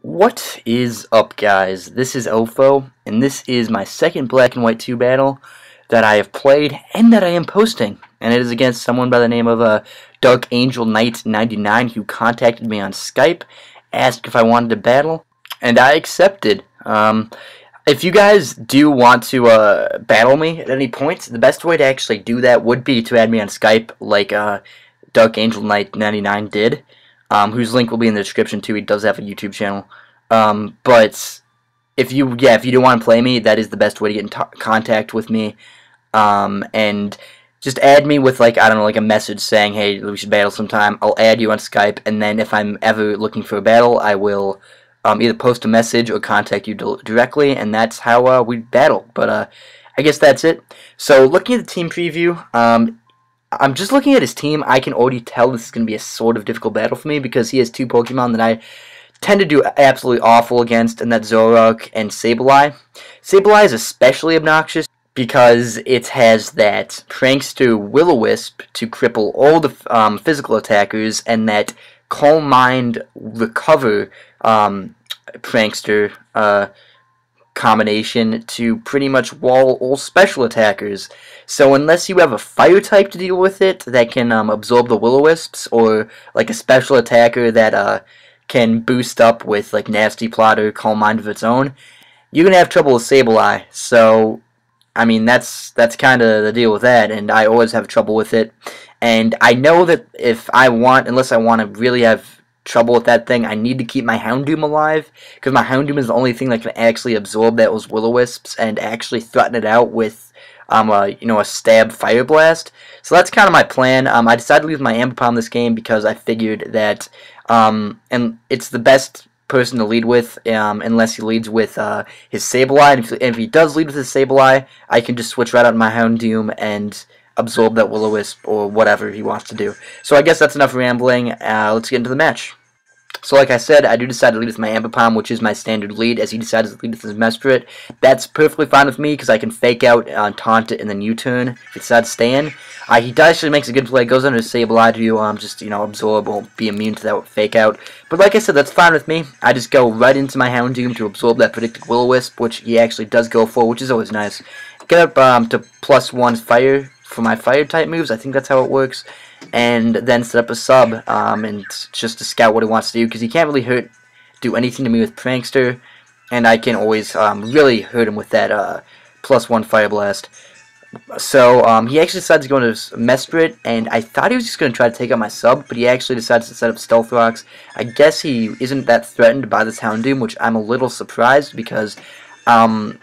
What is up, guys? This is Ofo, and this is my second Black and White 2 battle that I have played and that I am posting. And it is against someone by the name of DarkAngelKnight99 who contacted me on Skype, asked if I wanted to battle, and I accepted. If you guys do want to battle me at any point, the best way to actually do that would be to add me on Skype, like DarkAngelKnight99 did. Whose link will be in the description too. He does have a YouTube channel. But if you do want to play me, that is the best way to get in contact with me. And just add me with, like, I don't know, like a message saying, hey, we should battle sometime. I'll add you on Skype, and then if I'm ever looking for a battle, I will either post a message or contact you directly, and that's how we battle. But I guess that's it. So looking at the team preview, I'm just looking at his team. I can already tell this is going to be a sort of difficult battle for me because he has two Pokemon that I tend to do absolutely awful against, and that's Zoroark and Sableye. Sableye is especially obnoxious because it has that Prankster Will-O-Wisp to cripple all the physical attackers, and that Calm Mind Recover Prankster combination to pretty much wall all special attackers. So unless you have a fire type to deal with it that can absorb the Will-O-Wisps, or like a special attacker that can boost up with like Nasty Plot or Calm Mind of its own, you're gonna have trouble with Sableye. So I mean, that's kind of the deal with that, and I always have trouble with it. And I know that unless I want to really have trouble with that thing, I need to keep my Houndoom alive, because my Houndoom is the only thing that can actually absorb those Will-O-Wisps and actually threaten it out with a stab Fire Blast. So that's kind of my plan. I decided to leave my Ambipom this game because I figured that and it's the best person to lead with, unless he leads with his Sableye. And if he does lead with his Sableye, I can just switch right out my Houndoom and absorb that Will-O-Wisp or whatever he wants to do. So I guess that's enough rambling. Let's get into the match. So like I said, I do decide to lead with my Ambipom, which is my standard lead, as he decides to lead with his Mesprit. That's perfectly fine with me, because I can fake out, taunt it, and then U-turn if he decides to stay in. He actually makes a good play, goes under his Sableye to just, absorb or be immune to that fake out. But like I said, that's fine with me. I just go right into my Houndoom to absorb that predicted Will-O-Wisp, which he actually does go for, which is always nice. Get up to +1 fire for my fire type moves. I think that's how it works. And then set up a sub and just to scout what he wants to do, because he can't really do anything to me with Prankster, and I can always really hurt him with that +1 Fire Blast. So he actually decides to go into Mesprit, and I thought he was just going to try to take out my sub, but he actually decides to set up Stealth Rocks. I guess he isn't that threatened by this Houndoom, which I'm a little surprised, because a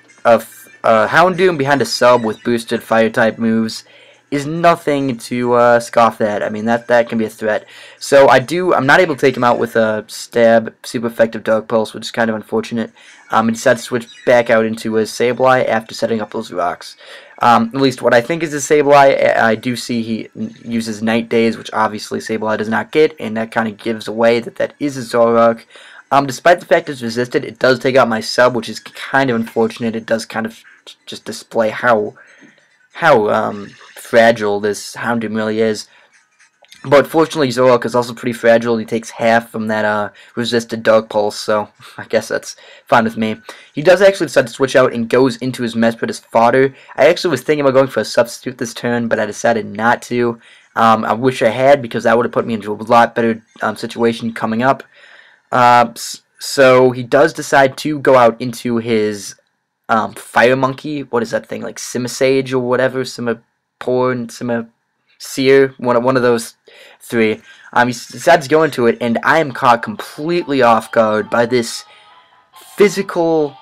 Houndoom behind a sub with boosted fire type moves is nothing to scoff at. I mean, that can be a threat. So I'm not able to take him out with a stab, super effective Dark Pulse, which is kind of unfortunate. He decides to switch back out into his Sableye after setting up those rocks. At least what I think is his Sableye. I do see he uses Night Days, which obviously Sableye does not get, and that kind of gives away that is his Zoroark. Despite the fact it's resisted, it does take out my sub, which is kind of unfortunate. It does kind of just display how fragile this Houndoom really is. But fortunately, Zoroark is also pretty fragile. He takes half from that resisted Dark Pulse, so I guess that's fine with me. He does actually decide to switch out and goes into his Mesprit as fodder. I actually was thinking about going for a substitute this turn, but I decided not to. I wish I had, because that would have put me into a lot better situation coming up. So he does decide to go out into his Fire Monkey. What is that thing, like Simisage or whatever? Simaporn, Simaseer, one of those three. He decides to go into it, and I am caught completely off guard by this physical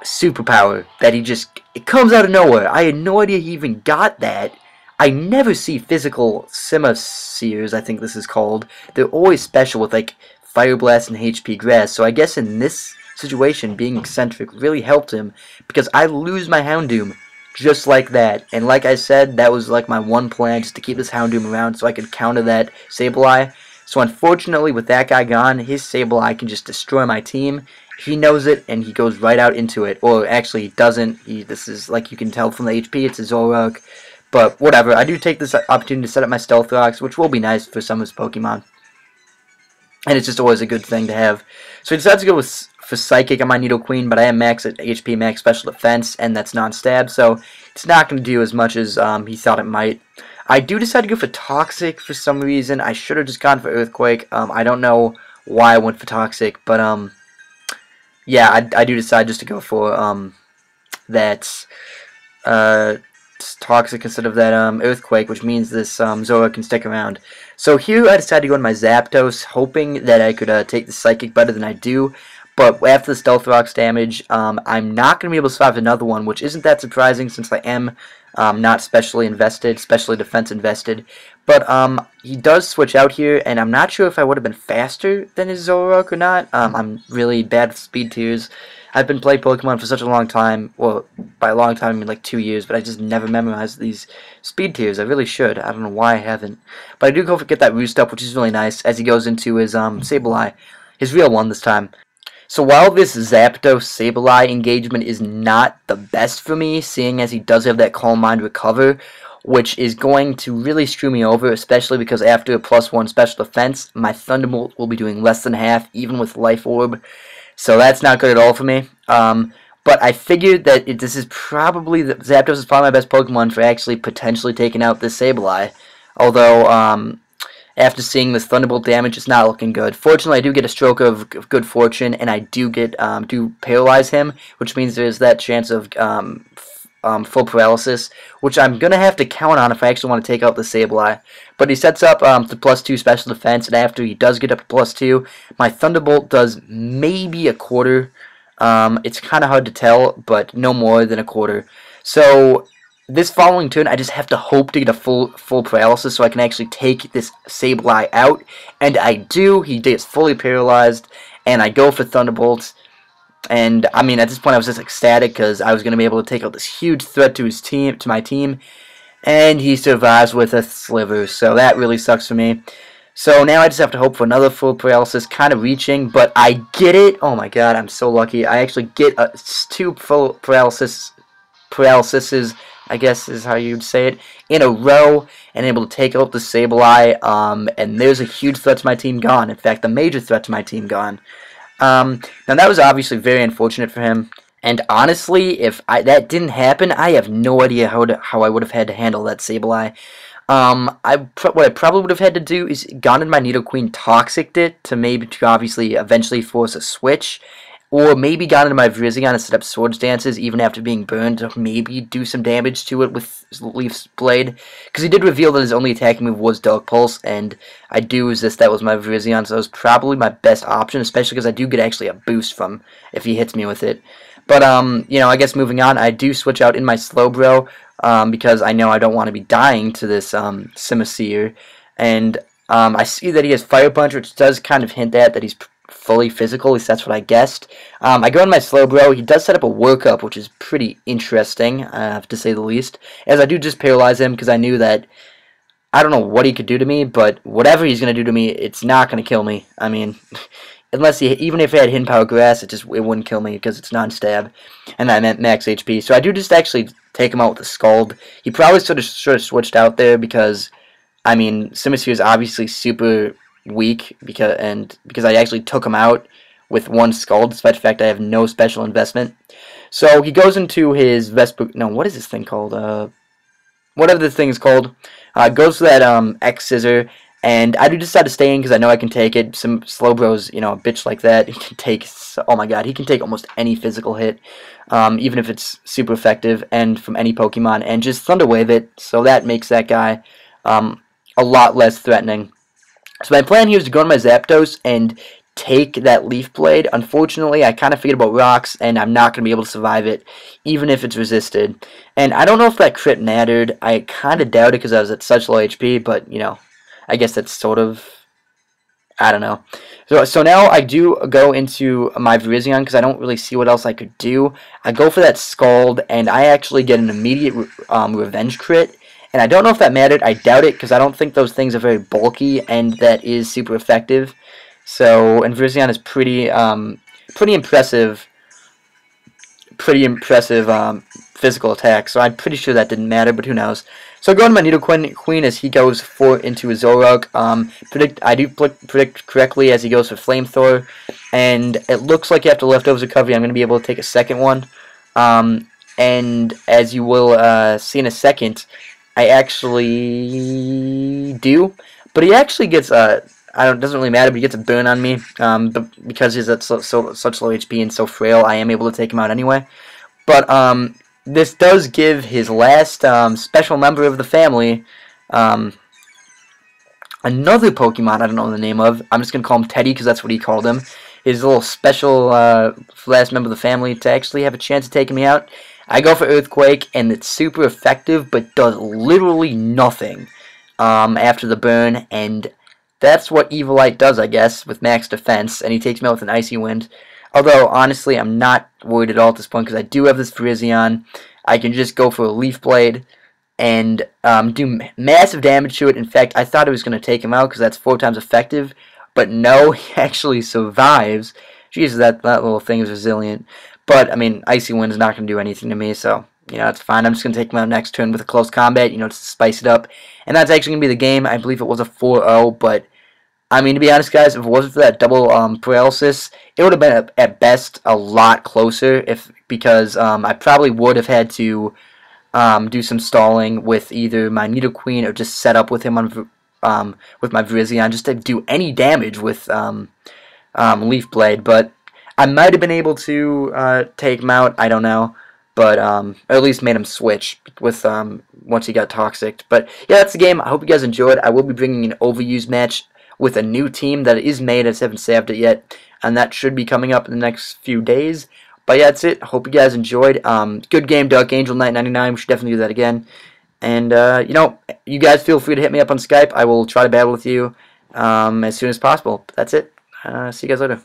superpower that it comes out of nowhere. I had no idea he even got that. I never see physical Simaseers, I think this is called. They're always special with like Fire Blast and HP Grass, so I guess in this situation, being eccentric really helped him, because I lose my Houndoom just like that. And like I said, that was like my one plan, just to keep this Houndoom around so I could counter that Sableye. So unfortunately, with that guy gone, his Sableye can just destroy my team. He knows it, and he goes right out into it. Or actually, he doesn't. This is, like you can tell from the HP, it's a Zoroark. But whatever, I do take this opportunity to set up my Stealth Rocks, which will be nice for some of his Pokemon. and it's just always a good thing to have. So he decides to go for Psychic on my Needle Queen, but I am max at HP, max Special Defense, and that's non-stab, so it's not going to do as much as he thought it might. I do decide to go for Toxic for some reason. I should have just gone for Earthquake. I don't know why I went for Toxic, but yeah, I do decide just to go for that Toxic instead of that Earthquake, which means this Zora can stick around. So here I decided to go on my Zapdos, hoping that I could take the Psychic better than I do. But after the Stealth Rock's damage, I'm not going to be able to survive another one, which isn't that surprising since I am not specially defense invested. But he does switch out here, and I'm not sure if I would have been faster than his Zoroark or not. I'm really bad with speed tiers. I've been playing Pokemon for such a long time. Well, by a long time I mean like 2 years, but I just never memorized these speed tiers. I really should. I don't know why I haven't. But I do go for get that Roost up, which is really nice, as he goes into his Sableye, his real one this time. So while this Zapdos Sableye engagement is not the best for me, seeing as he does have that Calm Mind Recover, which is going to really screw me over, especially because after a +1 special defense, my Thunderbolt will be doing less than half, even with Life Orb. So that's not good at all for me. But I figured that this is probably, Zapdos is probably my best Pokemon for actually potentially taking out this Sableye. Although, after seeing this Thunderbolt damage, it's not looking good. Fortunately, I do get a stroke of good fortune, and I do get do paralyze him, which means there's that chance of full paralysis, which I'm gonna have to count on if I actually want to take out the Sableye. But he sets up the +2 special defense, and after he does get up to +2, my Thunderbolt does maybe a quarter. It's kind of hard to tell, but no more than a quarter. So this following turn, I just have to hope to get a full paralysis so I can actually take this Sableye out, and I do. He gets fully paralyzed, and I go for Thunderbolts. And I mean, at this point, I was just ecstatic because I was going to be able to take out this huge threat to my team, and he survives with a Sliver. So that really sucks for me. So now I just have to hope for another full paralysis, kind of reaching, but I get it. Oh my god, I'm so lucky. I actually get 2 full paralyses, I guess is how you'd say it, in a row, and able to take out the Sableye, and there's a huge threat to my team gone. In fact, a major threat to my team gone. Now that was obviously very unfortunate for him, and honestly, if that didn't happen, I have no idea how I would have had to handle that Sableye. What I probably would have had to do is gone in my Nidoqueen, Toxic'd it to obviously eventually force a switch, or maybe gone into my Virizion and set up Swords Dances even after being burned to maybe do some damage to it with Leaf's Blade, because he did reveal that his only attacking move was Dark Pulse, and I do resist that with my Virizion, so it was probably my best option, especially because I do get actually a boost from if he hits me with it. But, you know, I guess moving on, I do switch out in my Slowbro, because I know I don't want to be dying to this Simisear, and I see that he has Fire Punch, which does kind of hint at that he's fully physical, at least that's what I guessed. I go in my Slowbro. He does set up a workup, which is pretty interesting, to say the least, as I do just paralyze him because I knew that I don't know what he could do to me, but whatever he's going to do to me, it's not going to kill me. I mean, unless even if he had Hidden Power Grass, it wouldn't kill me because it's non-stab, and I meant max HP. So I do just actually take him out with a Scald. He probably should have switched out there because, I mean, Simisear is obviously super weak because I actually took him out with one Scald, despite the fact I have no special investment. So he goes into his what is this thing called? Whatever this thing is called. Goes for that X Scissor, and I do decide to stay in because I know I can take it. Some Slowbro's, you know, a bitch like that. He can take, oh my god, he can take almost any physical hit, even if it's super effective, and from any Pokemon, and just Thunder Wave it, so that makes that guy a lot less threatening. So my plan here is to go to my Zapdos and take that Leaf Blade. Unfortunately, I kind of figured about rocks, and I'm not going to be able to survive it, even if it's resisted. And I don't know if that crit mattered. I kind of doubt it because I was at such low HP, but, you know, I guess that's sort of, I don't know. So now I do go into my Virizion because I don't really see what else I could do. I go for that Scald, and I actually get an immediate Revenge crit. And I don't know if that mattered. I doubt it because I don't think those things are very bulky, and that is super effective. So, and Virizion is pretty impressive physical attack, so I'm pretty sure that didn't matter, but who knows. So I go into my Nidoqueen as he goes into his Zoroark. I do predict correctly as he goes for Flamethrower, and it looks like after Leftovers Recovery I'm going to be able to take a second one. And as you will see in a second, I actually do. But he actually gets it doesn't really matter, but he gets a burn on me. But because he's at such low HP and so frail, I am able to take him out anyway. But this does give his last special member of the family another Pokemon I don't know the name of. I'm just going to call him Teddy because that's what he called him. His little special last member of the family to actually have a chance of taking me out. I go for Earthquake, and it's super effective, but does literally nothing after the burn, and that's what Evilite does, I guess, with max defense, and he takes me out with an Icy Wind. Although, honestly, I'm not worried at all at this point, because I do have this Virizion. I can just go for a Leaf Blade and do massive damage to it. In fact, I thought it was going to take him out, because that's 4 times effective, but no, he actually survives. Jesus, that little thing is resilient. But, I mean, Icy Wind is not going to do anything to me, so, you know, it's fine. I'm just going to take him out next turn with a close combat, you know, just to spice it up. And that's actually going to be the game. I believe it was a 4-0, but, I mean, to be honest, guys, if it wasn't for that double paralysis, it would have been, at best, a lot closer, because I probably would have had to do some stalling with either my Nidoqueen or just set up with him on with my Virizion, just to do any damage with Leaf Blade, but I might have been able to take him out, I don't know, but or at least made him switch with once he got toxic. But yeah, that's the game. I hope you guys enjoyed. I will be bringing an overused match with a new team that is made. I just haven't saved it yet, and that should be coming up in the next few days. But yeah, that's it. Hope you guys enjoyed. Good game, DarkAngelKnight99. We should definitely do that again. And you know, you guys feel free to hit me up on Skype. I will try to battle with you as soon as possible. But that's it. See you guys later.